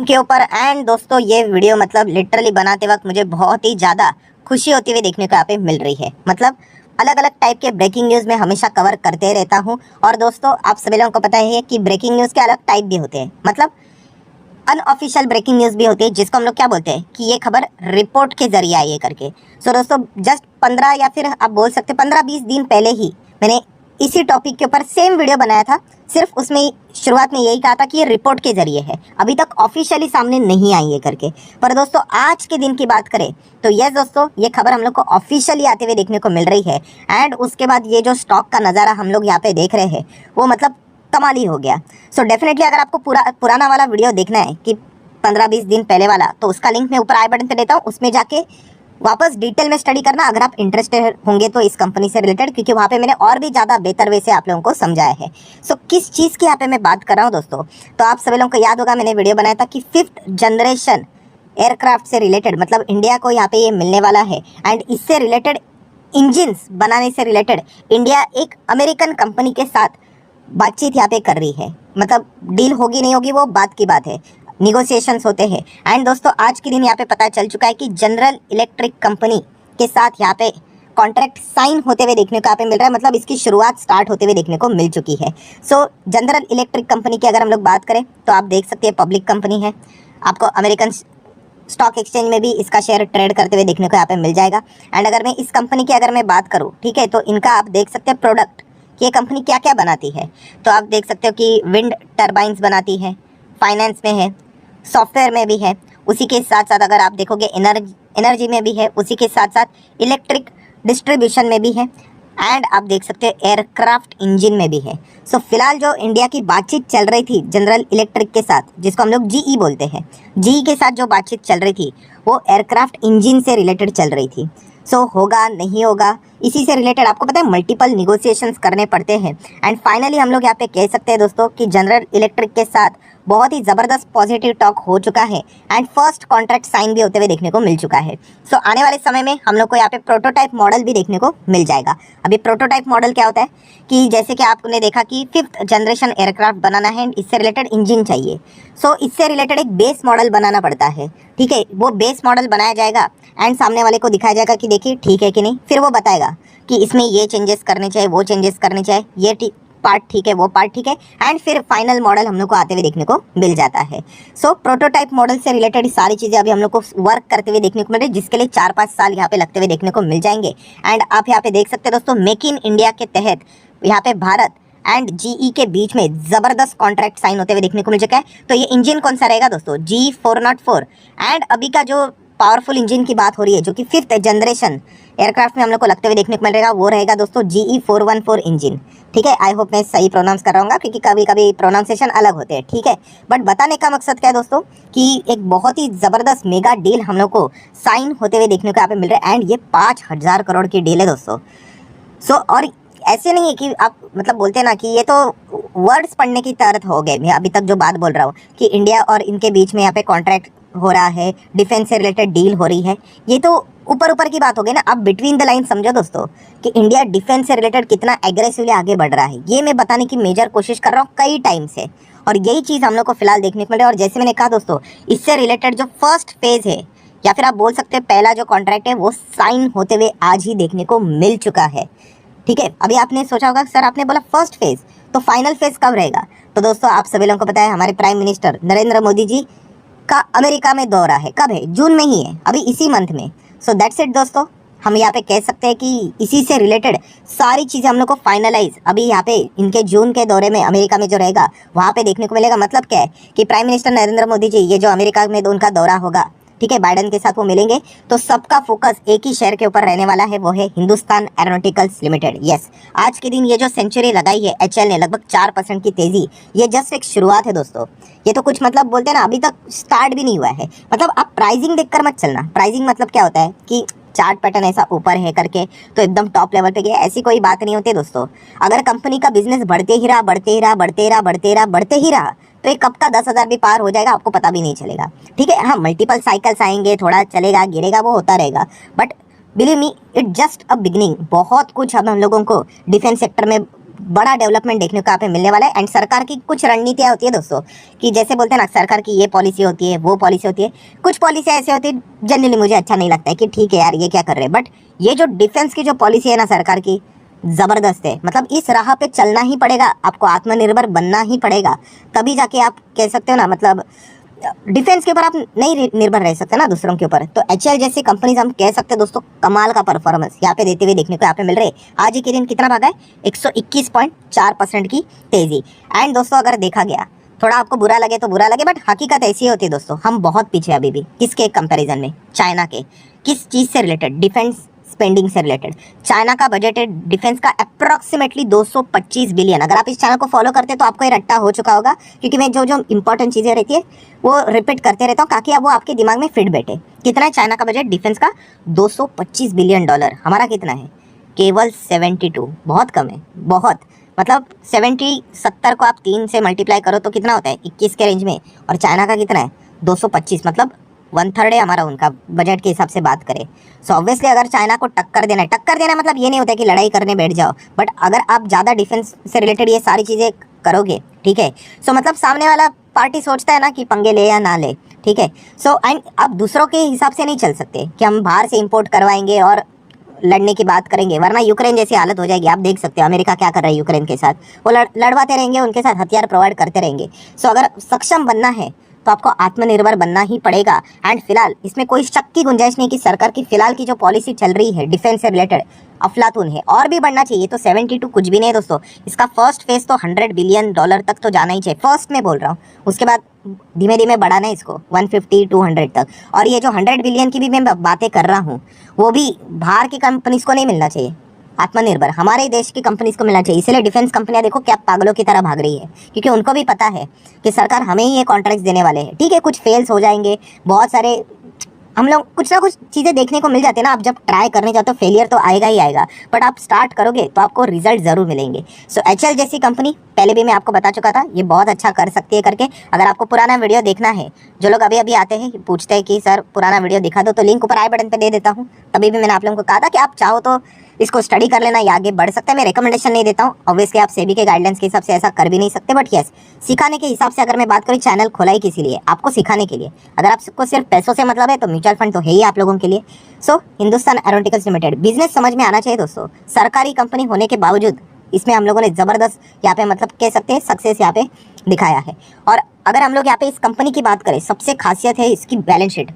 के ऊपर। एंड दोस्तों ये वीडियो मतलब लिटरली बनाते वक्त मुझे बहुत ही ज़्यादा खुशी होती हुई देखने को यहाँ पे मिल रही है। मतलब अलग अलग टाइप के ब्रेकिंग न्यूज़ में हमेशा कवर करते रहता हूँ। और दोस्तों आप सभी लोगों को पता है कि ब्रेकिंग न्यूज़ के अलग टाइप भी होते हैं। मतलब अनऑफिशियल ब्रेकिंग न्यूज़ भी होती है, जिसको हम लोग क्या बोलते हैं कि ये खबर रिपोर्ट के जरिए आई है करके। सो दोस्तों जस्ट 15 या फिर आप बोल सकते 15-20 दिन पहले ही मैंने इसी टॉपिक के ऊपर सेम वीडियो बनाया था। सिर्फ उसमें शुरुआत में यही कहा था कि ये रिपोर्ट के जरिए है, अभी तक ऑफिशियली सामने नहीं आई है करके। पर दोस्तों आज के दिन की बात करें तो यस दोस्तों ये खबर हम लोग को ऑफिशियली आते हुए देखने को मिल रही है। एंड उसके बाद ये जो स्टॉक का नज़ारा हम लोग यहाँ पे देख रहे हैं वो मतलब कमाल ही हो गया। सो डेफिनेटली अगर आपको पुराना वाला वीडियो देखना है कि 15-20 दिन पहले वाला, तो उसका लिंक मैं ऊपर आई बटन पे देता हूँ, उसमें जाके वापस डिटेल में स्टडी करना अगर आप इंटरेस्टेड होंगे तो इस कंपनी से रिलेटेड, क्योंकि वहाँ पे मैंने और भी ज़्यादा बेहतर वे से आप लोगों को समझाया है। सो किस चीज़ की यहाँ पे मैं बात कर रहा हूँ दोस्तों, तो आप सभी लोगों को याद होगा मैंने वीडियो बनाया था कि 5th जनरेशन एयरक्राफ्ट से रिलेटेड मतलब इंडिया को यहाँ पे ये मिलने वाला है। एंड इससे रिलेटेड इंजिन्स बनाने से रिलेटेड इंडिया एक अमेरिकन कंपनी के साथ बातचीत यहाँ पे कर रही है। मतलब डील होगी नहीं होगी वो बात की बात है, निगोशिएशंस होते हैं। एंड दोस्तों आज के दिन यहाँ पे पता चल चुका है कि जनरल इलेक्ट्रिक कंपनी के साथ यहाँ पे कॉन्ट्रैक्ट साइन होते हुए देखने को यहाँ पे मिल रहा है। मतलब इसकी शुरुआत स्टार्ट होते हुए देखने को मिल चुकी है। सो जनरल इलेक्ट्रिक कंपनी की अगर हम लोग बात करें तो आप देख सकते हैं पब्लिक कंपनी है, आपको अमेरिकन स्टॉक एक्सचेंज में भी इसका शेयर ट्रेड करते हुए देखने को यहाँ पे मिल जाएगा। एंड अगर मैं इस कंपनी की अगर मैं बात करूँ, ठीक है, तो इनका आप देख सकते हैं प्रोडक्ट कि ये कंपनी क्या क्या बनाती है। तो आप देख सकते हो कि विंड टर्बाइंस बनाती है, फाइनेंस में है, सॉफ्टवेयर में भी है, उसी के साथ साथ अगर आप देखोगे एनर्जी में भी है, उसी के साथ साथ इलेक्ट्रिक डिस्ट्रीब्यूशन में भी है। एंड आप देख सकते हो एयरक्राफ्ट इंजन में भी है। सो फिलहाल जो इंडिया की बातचीत चल रही थी जनरल इलेक्ट्रिक के साथ, जिसको हम लोग जीई बोलते हैं, जीई के साथ जो बातचीत चल रही थी वो एयरक्राफ्ट इंजन से रिलेटेड चल रही थी। सो होगा नहीं होगा इसी से रिलेटेड आपको पता है मल्टीपल निगोशिएशंस करने पड़ते हैं। एंड फाइनली हम लोग यहाँ पे कह सकते हैं दोस्तों कि जनरल इलेक्ट्रिक के साथ बहुत ही ज़बरदस्त पॉजिटिव टॉक हो चुका है। एंड फर्स्ट कॉन्ट्रैक्ट साइन भी होते हुए देखने को मिल चुका है। सो आने वाले समय में हम लोग को यहाँ पे प्रोटोटाइप मॉडल भी देखने को मिल जाएगा। अभी प्रोटोटाइप मॉडल क्या होता है कि जैसे कि आपने देखा कि 5th जनरेशन एयरक्राफ्ट बनाना है, इससे रिलेटेड इंजन चाहिए। सो इससे रिलेटेड एक बेस मॉडल बनाना पड़ता है, ठीक है। वो बेस मॉडल बनाया जाएगा एंड सामने वाले को दिखाया जाएगा कि देखिए ठीक है कि नहीं। फिर वो बताएगा कि इसमें ये चेंजेस करने चाहिए, वो चेंजेस करने चाहिए, ये पार्ट ठीक है, वो पार्ट ठीक है। एंड फिर फाइनल मॉडल हम लोग को आते हुए देखने को मिल जाता है। सो प्रोटोटाइप मॉडल से रिलेटेड सारी चीज़ें अभी हम लोग को वर्क करते हुए देखने को मिल रही है, जिसके लिए 4-5 साल यहाँ पे लगते हुए देखने को मिल जाएंगे। एंड आप यहाँ पे देख सकते हैं दोस्तों मेक इन इंडिया के तहत यहाँ पे भारत एंड जीई के बीच में ज़बरदस्त कॉन्ट्रैक्ट साइन होते हुए देखने को मिल चुका है। तो ये इंजन कौन सा रहेगा दोस्तों, G404। एंड अभी का जो पावरफुल इंजन की बात हो रही है जो कि 5th जनरेशन एयरक्राफ्ट में हम लोग को लगते हुए देखने को मिलेगा, वो रहेगा दोस्तों GE414 इंजन, ठीक है। आई होप मैं सही प्रोनाउंस कर रहा हूँ, क्योंकि कभी कभी प्रोनाउंसिएशन अलग होते हैं, ठीक है। बट बताने का मकसद क्या है दोस्तों कि एक बहुत ही ज़बरदस्त मेगा डील हम लोग को साइन होते हुए देखने को यहाँ पे मिल रहा है। एंड ये 5000 करोड़ की डील है दोस्तों। सो और ऐसे नहीं है कि आप मतलब बोलते हैं ना कि ये तो वर्ड्स पढ़ने की तरह हो गए। मैं अभी तक जो बात बोल रहा हूँ कि इंडिया और इनके बीच में यहाँ पे कॉन्ट्रैक्ट हो रहा है, डिफेंस से रिलेटेड डील हो रही है, ये तो ऊपर ऊपर की बात हो गई ना। अब बिटवीन द लाइन समझो दोस्तों कि इंडिया डिफेंस से रिलेटेड कितना एग्रेसिवली आगे बढ़ रहा है, ये मैं बताने की मेजर कोशिश कर रहा हूँ कई टाइम से। और यही चीज़ हम लोग को फिलहाल देखने को मिल रहा है। और जैसे मैंने कहा दोस्तों, इससे रिलेटेड जो फर्स्ट फेज़ है या फिर आप बोल सकते हैं पहला जो कॉन्ट्रैक्ट है वो साइन होते हुए आज ही देखने को मिल चुका है, ठीक है। अभी आपने सोचा होगा सर आपने बोला फर्स्ट फेज़, तो फाइनल फेज़ कब रहेगा। तो दोस्तों आप सभी लोगों को पता है हमारे प्राइम मिनिस्टर नरेंद्र मोदी जी का अमेरिका में दौरा है। कब है, जून में ही है, अभी इसी मंथ में। सो दैट्स इट दोस्तों, हम यहाँ पे कह सकते हैं कि इसी से रिलेटेड सारी चीज़ें हम लोग को फाइनलाइज अभी यहाँ पे इनके जून के दौरे में अमेरिका में जो रहेगा वहाँ पे देखने को मिलेगा। मतलब क्या है कि प्राइम मिनिस्टर नरेंद्र मोदी जी ये जो अमेरिका में उनका दौरा होगा, ठीक है, बाइडन के साथ वो मिलेंगे, तो सबका फोकस एक ही शेयर के ऊपर रहने वाला है, वो है हिंदुस्तान एरोनॉटिकल्स लिमिटेड। यस, आज के दिन ये जो सेंचुरी लगाई है एचएल ने लगभग 4% की तेजी, ये जस्ट एक शुरुआत है दोस्तों। ये तो कुछ मतलब बोलते हैं ना अभी तक स्टार्ट भी नहीं हुआ है। मतलब आप प्राइसिंग देखकर मत चलना। प्राइसिंग मतलब क्या होता है कि चार्ट पैटर्न ऐसा ऊपर है करके तो एकदम टॉप लेवल पे गया, ऐसी कोई बात नहीं होती दोस्तों। अगर कंपनी का बिजनेस बढ़ते ही रहा बढ़ते ही रहा बढ़ते ही रहा बढ़ते ही रहा बढ़ते ही रहा तो एक कब का 10,000 भी पार हो जाएगा, आपको पता भी नहीं चलेगा, ठीक है। हाँ, मल्टीपल साइकिल्स आएंगे, थोड़ा चलेगा गिरेगा, वो होता रहेगा, but believe me it just a beginning. बहुत कुछ अब हम लोगों को डिफेंस सेक्टर में बड़ा डेवलपमेंट देखने को यहाँ पे मिलने वाला है। एंड सरकार की कुछ रणनीतियाँ होती है दोस्तों, कि जैसे बोलते हैं ना, सरकार की ये पॉलिसी होती है, वो पॉलिसी होती है। कुछ पॉलिसी ऐसी होती है जनरली मुझे अच्छा नहीं लगता है कि ठीक है यार ये क्या कर रहे हैं, बट ये जो डिफेंस की जो पॉलिसी है ना सरकार की, ज़बरदस्त है। मतलब इस राह पे चलना ही पड़ेगा, आपको आत्मनिर्भर बनना ही पड़ेगा, तभी जाके आप कह सकते हो ना, मतलब डिफेंस के ऊपर आप नहीं निर्भर रह सकते ना दूसरों के ऊपर। तो एचएल जैसी कंपनीज हम कह सकते हैं दोस्तों, कमाल का परफॉर्मेंस यहाँ पे देते हुए देखने को यहाँ पे मिल रहे हैं। आज ही के दिन कितना भागा है, 121.4% की तेजी। एंड दोस्तों अगर देखा गया, थोड़ा आपको बुरा लगे तो बुरा लगे, बट हकीकत ऐसी होती है दोस्तों, हम बहुत पीछे अभी भी। किसके कंपैरिजन में? चाइना के। किस चीज़ से रिलेटेड? डिफेंस स्पेंडिंग से रिलेटेड। चाइना का बजट है डिफेंस का अप्रॉक्सीमेटली 225 बिलियन। अगर आप इस चैनल को फॉलो करते हैं तो आपको ये रट्टा हो चुका होगा, क्योंकि मैं जो जो इंपॉर्टेंट चीज़ें रहती है वो रिपीट करते रहता हूँ, ताकि अब वो आपके दिमाग में फिट बैठे। कितना है चाइना का बजट डिफेंस का? 225 बिलियन डॉलर। हमारा कितना है? केवल 72। बहुत कम है, बहुत। मतलब 70 को आप 3 से मल्टीप्लाई करो तो कितना होता है? 21 के रेंज में। और चाइना का कितना है? 225। मतलब 1/3 है हमारा उनका बजट के हिसाब से बात करें। सो ऑब्वियसली अगर चाइना को टक्कर देना मतलब ये नहीं होता है कि लड़ाई करने बैठ जाओ, बट अगर आप ज़्यादा डिफेंस से रिलेटेड ये सारी चीज़ें करोगे, ठीक है, सो मतलब सामने वाला पार्टी सोचता है ना कि पंगे ले या ना ले, ठीक है। सो एंड आप दूसरों के हिसाब से नहीं चल सकते कि हम बाहर से इंपोर्ट करवाएंगे और लड़ने की बात करेंगे, वरना यूक्रेन जैसी हालत हो जाएगी। आप देख सकते हो अमेरिका क्या कर रहा है यूक्रेन के साथ, वो लड़वाते रहेंगे, उनके साथ हथियार प्रोवाइड करते रहेंगे। सो अगर सक्षम बनना है तो आपको आत्मनिर्भर बनना ही पड़ेगा। एंड फिलहाल इसमें कोई शक की गुंजाइश नहीं कि सरकार की फिलहाल की जो पॉलिसी चल रही है डिफेंस से रिलेटेड, अफलातून है। और भी बढ़ना चाहिए, तो 72 कुछ भी नहीं है दोस्तों। इसका फर्स्ट फेज तो 100 बिलियन डॉलर तक तो जाना ही चाहिए, फर्स्ट में बोल रहा हूँ। उसके बाद धीमे धीमे बढ़ाना है इसको 150 200 तक। और ये जो 100 बिलियन की भी मैं बातें कर रहा हूँ, वो भी बाहर की कंपनीज को नहीं मिलना चाहिए, आत्मनिर्भर हमारे देश की कंपनीज को मिलना चाहिए। इसलिए डिफेंस कंपनियां देखो क्या पागलों की तरह भाग रही है, क्योंकि उनको भी पता है कि सरकार हमें ही ये कॉन्ट्रैक्ट देने वाले हैं। ठीक है, कुछ फेल्स हो जाएंगे, बहुत सारे हम लोग कुछ ना कुछ चीज़ें देखने को मिल जाते हैं ना। आप जब ट्राई करने जाते हो फेलियर तो आएगा ही आएगा, बट आप स्टार्ट करोगे तो आपको रिजल्ट ज़रूर मिलेंगे। सो एचएल जैसी कंपनी पहले भी मैं आपको बता चुका था, ये बहुत अच्छा कर सकती है करके। अगर आपको पुराना वीडियो देखना है, जो लोग अभी अभी आते हैं पूछते हैं कि सर पुराना वीडियो दिखा दो, तो लिंक ऊपर आई बटन पर दे देता हूँ। तभी भी मैंने आप लोगों को कहा था कि आप चाहो तो इसको स्टडी कर लेना, या आगे बढ़ सकता है। मैं रिकमेंडेशन नहीं देता हूँ, ऑब्वियसली आप सेबी के गाइडलाइंस के हिसाब से ऐसा कर भी नहीं सकते, बट यस सिखाने के हिसाब से अगर मैं बात करूँ, चैनल खोला ही किसी लिए, आपको सिखाने के लिए। अगर आपको सिर्फ पैसों से मतलब है तो म्यूचुअल फंड तो है ही आप लोगों के लिए। सो हिंदुस्तान एरोनॉटिकल्स लिमिटेड बिजनेस समझ में आना चाहिए दोस्तों। सरकारी कंपनी होने के बावजूद इसमें हम लोगों ने ज़बरदस्त यहाँ पे मतलब कह सकते हैं सक्सेस यहाँ पे दिखाया है। और अगर हम लोग यहाँ पे इस कंपनी की बात करें, सबसे खासियत है इसकी बैलेंस शीट,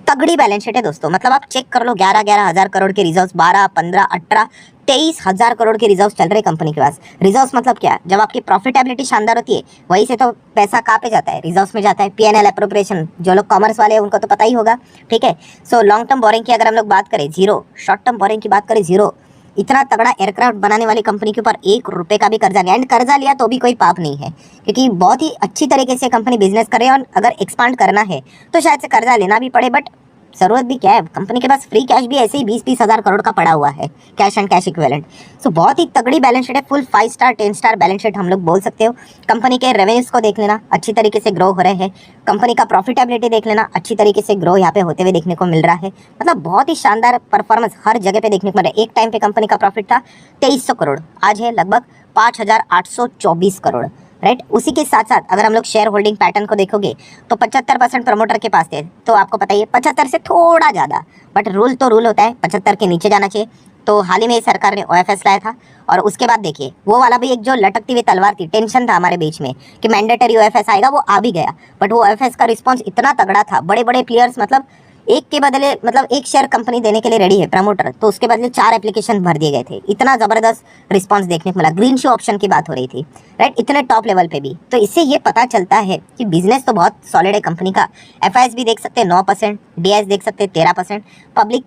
तगड़ी बैलेंस शीट है दोस्तों। मतलब आप चेक कर लो, 11 हज़ार करोड़ के रिजर्व्स, 12, 15, 18, 23 हज़ार करोड़ के रिजर्व्स चल रहे कंपनी के पास। रिजर्व्स मतलब क्या? जब आपकी प्रॉफिटेबिलिटी शानदार होती है, वहीं से तो पैसा कहाँ पे जाता है? रिजर्व्स में जाता है। पीएनएल एप्रोप्रिएशन, जो लोग कॉमर्स वाले हैं उनको तो पता ही होगा, ठीक है। सो लॉन्ग टर्म बोरिंग की अगर हम लोग बात करें, जीरो। शॉर्ट टर्म बोरिंग की बात करें, जीरो। इतना तगड़ा एयरक्राफ्ट बनाने वाली कंपनी के ऊपर 1 रुपए का भी कर्जा नहीं। एंड कर्जा लिया तो भी कोई पाप नहीं है, क्योंकि बहुत ही अच्छी तरीके से कंपनी बिजनेस कर रही है। और अगर एक्सपांड करना है तो शायद से कर्जा लेना भी पड़े, बट जरूरत भी क्या है, कंपनी के पास फ्री कैश भी ऐसे ही 20-20 हज़ार करोड़ का पड़ा हुआ है, कैश एंड कैश इक्विवेलेंट। सो बहुत ही तगड़ी बैलेंस शीट है, full 5 star 10 star balance sheet हम लोग बोल सकते हो। कंपनी के रेवेन्यूज को देख लेना, अच्छी तरीके से ग्रो हो रहे हैं। कंपनी का प्रॉफिटेबिलिटी देख लेना, अच्छी तरीके से ग्रो यहाँ पे होते हुए देखने को मिल रहा है। मतलब बहुत ही शानदार परफॉर्मेंस हर जगह पे देखने को मिल रहा है। एक टाइम पे कंपनी का प्रॉफिट था 2300 करोड़, आज है लगभग 5824 करोड़, राइट। उसी के साथ साथ अगर हम लोग शेयर होल्डिंग पैटर्न को देखोगे तो 75% प्रमोटर के पास थे। तो आपको पता ही है 75 से थोड़ा ज़्यादा, बट रूल तो रूल होता है, 75 के नीचे जाना चाहिए। तो हाल ही में सरकार ने ओएफएस लाया था, और उसके बाद देखिए वो वाला भी एक जो लटकती हुई तलवार थी, टेंशन था हमारे बीच में कि मैंडेटरी ओएफएस आएगा, वो आ भी गया। बट वो ओएफएस का रिस्पॉन्स इतना तगड़ा था, बड़े बड़े प्लेयर्स मतलब एक के बदले मतलब एक शेयर कंपनी देने के लिए रेडी है प्रमोटर, तो उसके बदले 4 एप्लीकेशन भर दिए गए थे। इतना ज़बरदस्त रिस्पांस देखने को मिला। ग्रीन शो ऑप्शन की बात हो रही थी, राइट, इतने टॉप लेवल पे भी। तो इससे ये पता चलता है कि बिजनेस तो बहुत सॉलिड है कंपनी का। एफआईएस भी देख सकते हैं 9%, डीआईएस देख सकते हैं 13%, पब्लिक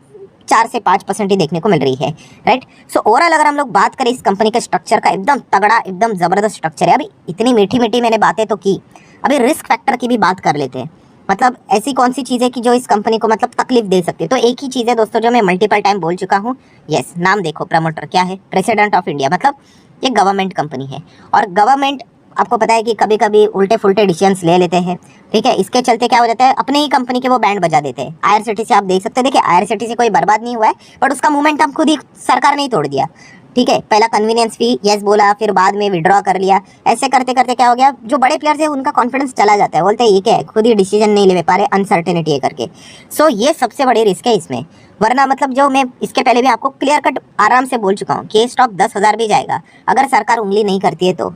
4 से 5% ही देखने को मिल रही है, राइट। सो ओवरऑल अगर हम लोग बात करें इस कंपनी के स्ट्रक्चर का, एकदम तगड़ा एकदम ज़बरदस्त स्ट्रक्चर है। अभी इतनी मीठी मीठी मैंने बातें तो की, अभी रिस्क फैक्टर की भी बात कर लेते हैं। मतलब ऐसी कौन सी चीज़ है कि जो इस कंपनी को मतलब तकलीफ दे सकती है? तो एक ही चीज़ है दोस्तों जो मैं मल्टीपल टाइम बोल चुका हूँ। यस, नाम देखो, प्रमोटर क्या है? President of India. मतलब ये गवर्नमेंट कंपनी है, और गवर्नमेंट आपको पता है कि कभी कभी उल्टे फुल्टे डिसीजंस ले लेते हैं, ठीक है। इसके चलते क्या हो जाता है, अपने ही कंपनी के वो बैंड बजा देते हैं। आईआरसीटीसी आप देख सकते हैं, देखिए आईआरसीटीसी कोई बर्बाद नहीं हुआ है, बट उसका मोमेंटम खुद ही सरकार ने ही तोड़ दिया, ठीक है, पहला कन्वीनियंस फी यस बोला, फिर बाद में विड्रॉ कर लिया। ऐसे करते करते क्या हो गया, जो बड़े प्लेयर्स है उनका कॉन्फिडेंस चला जाता है, बोलते हैं ये क्या है, खुद ही डिसीजन नहीं ले पा रहे, अनसर्टेनिटी है करके। सो ये सबसे बड़ी रिस्क है इसमें। वरना मतलब जो मैं इसके पहले भी आपको क्लियर कट आराम से बोल चुका हूँ कि ये स्टॉक 10,000 भी जाएगा अगर सरकार उंगली नहीं करती है तो।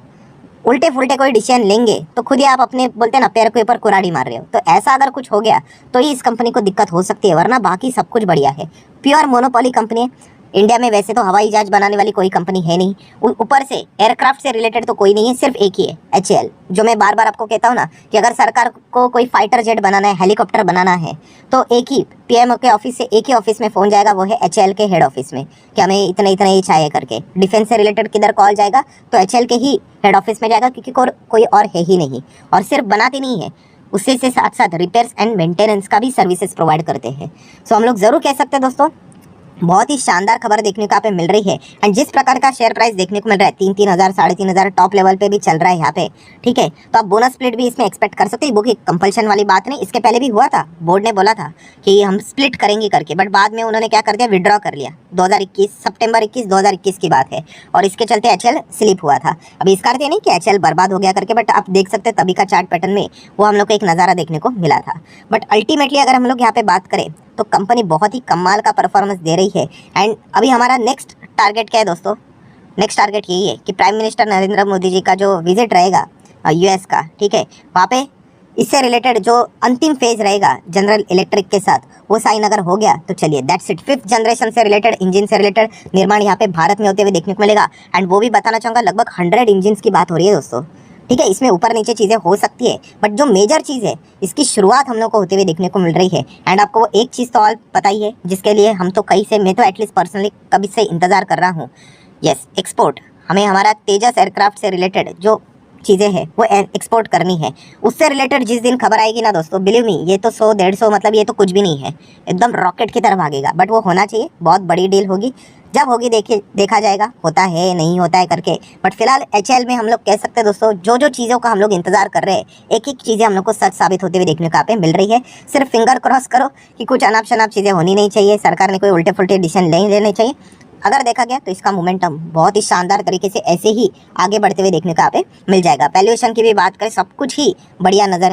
उल्टे फुल्टे कोई डिसीजन लेंगे तो खुद ही आप अपने बोलते हैं ना पैर के ऊपर कुराड़ी मार रहे हो। तो ऐसा अगर कुछ हो गया तो ही इस कंपनी को दिक्कत हो सकती है, वरना बाकी सब कुछ बढ़िया है। प्योर मोनोपोली कंपनी है। इंडिया में वैसे तो हवाई जहाज बनाने वाली कोई कंपनी है नहीं, ऊपर से एयरक्राफ्ट से रिलेटेड तो कोई नहीं है, सिर्फ एक ही है HAL। जो मैं बार बार आपको कहता हूँ ना कि अगर सरकार को कोई फाइटर जेट बनाना है, हेलीकॉप्टर बनाना है, तो एक ही PM के ऑफिस से एक ही ऑफिस में फ़ोन जाएगा, वो है HAL के हेड ऑफिस में कि हमें इतना इतना ही चाहिए करके। डिफेंस से रिलेटेड किधर कॉल जाएगा तो HAL के ही हेड ऑफिस में जाएगा, क्योंकि कोई और है ही नहीं। और सिर्फ बनाते नहीं है, उससे से साथ साथ रिपेयर्स एंड मेंटेनेंस का भी सर्विसेज प्रोवाइड करते हैं। सो हम लोग ज़रूर कह सकते हैं दोस्तों, बहुत ही शानदार खबर देखने को यहाँ पे मिल रही है। एंड जिस प्रकार का शेयर प्राइस देखने को मिल रहा है 3,000 3,500 टॉप लेवल पे भी चल रहा है यहाँ पे, ठीक है, तो आप बोनस स्प्लिट भी इसमें एक्सपेक्ट कर सकते हैं। वो की कंपल्शन वाली बात नहीं, इसके पहले भी हुआ था, बोर्ड ने बोला था कि हम स्प्लिट करेंगे करके, बट बाद में उन्होंने क्या कर दिया, विड्रॉ कर लिया। 2021 सितंबर 2021 की बात है, और इसके चलते HAL स्लिप हुआ था। अभी इसका अर्थ ये नहीं कि HAL बर्बाद हो गया करके, बट आप देख सकते हैं तभी का चार्ट पैटर्न में वो हम लोग को एक नज़ारा देखने को मिला था। बट अल्टीमेटली अगर हम लोग यहाँ पे बात करें तो कंपनी बहुत ही कमाल का परफॉर्मेंस दे रही है। एंड अभी हमारा नेक्स्ट टारगेट क्या है दोस्तों, नेक्स्ट टारगेट यही है कि प्राइम मिनिस्टर नरेंद्र मोदी जी का जो विजिट रहेगा US का, ठीक है, वहाँ पे इससे रिलेटेड जो अंतिम फेज रहेगा जनरल इलेक्ट्रिक के साथ, वो साइन अगर हो गया तो चलिए दैट्स इट। 5th जनरेशन से रिलेटेड, इंजन से रिलेटेड निर्माण यहाँ पे भारत में होते हुए देखने को मिलेगा। एंड वो भी बताना चाहूँगा, लगभग 100 इंजन की बात हो रही है दोस्तों, ठीक है। इसमें ऊपर नीचे चीज़ें हो सकती है, बट जो मेजर चीज़ है इसकी शुरुआत हम लोग को होते हुए देखने को मिल रही है। एंड आपको वो एक चीज़ तो और पता ही है, जिसके लिए हम तो कई से, मैं तो एटलीस्ट पर्सनली कभी से इंतज़ार कर रहा हूँ। Yes, export. हमें हमारा तेजस एयरक्राफ्ट से रिलेटेड जो चीज़ें हैं वो एक्सपोर्ट करनी है। उससे रिलेटेड जिस दिन खबर आएगी ना दोस्तों, बिलीव मी, ये तो 100-150 मतलब ये तो कुछ भी नहीं है, एकदम रॉकेट की तरह भागेगा। बट वो होना चाहिए, बहुत बड़ी डील होगी। जब होगी देखा जाएगा होता है नहीं होता है करके। बट फिलहाल HAL में हम लोग कह सकते हैं दोस्तों, जो चीज़ों का हम लोग इंतजार कर रहे हैं, एक एक चीज़ें हम लोग को सच साबित होते हुए देखने को यहाँ पे मिल रही है। सिर्फ फिंगर क्रॉस करो कि कुछ अनाप शनाप चीज़ें होनी नहीं चाहिए, सरकार ने कोई उल्टे फुल्टे डिसीजन नहीं लेने चाहिए। अगर देखा गया तो इसका मोमेंटम बहुत ही शानदार तरीके से ऐसे ही आगे बढ़ते हुए देखने को यहाँ पे मिल जाएगा। वैल्यूएशन की भी बात करें, सब कुछ ही बढ़िया नज़र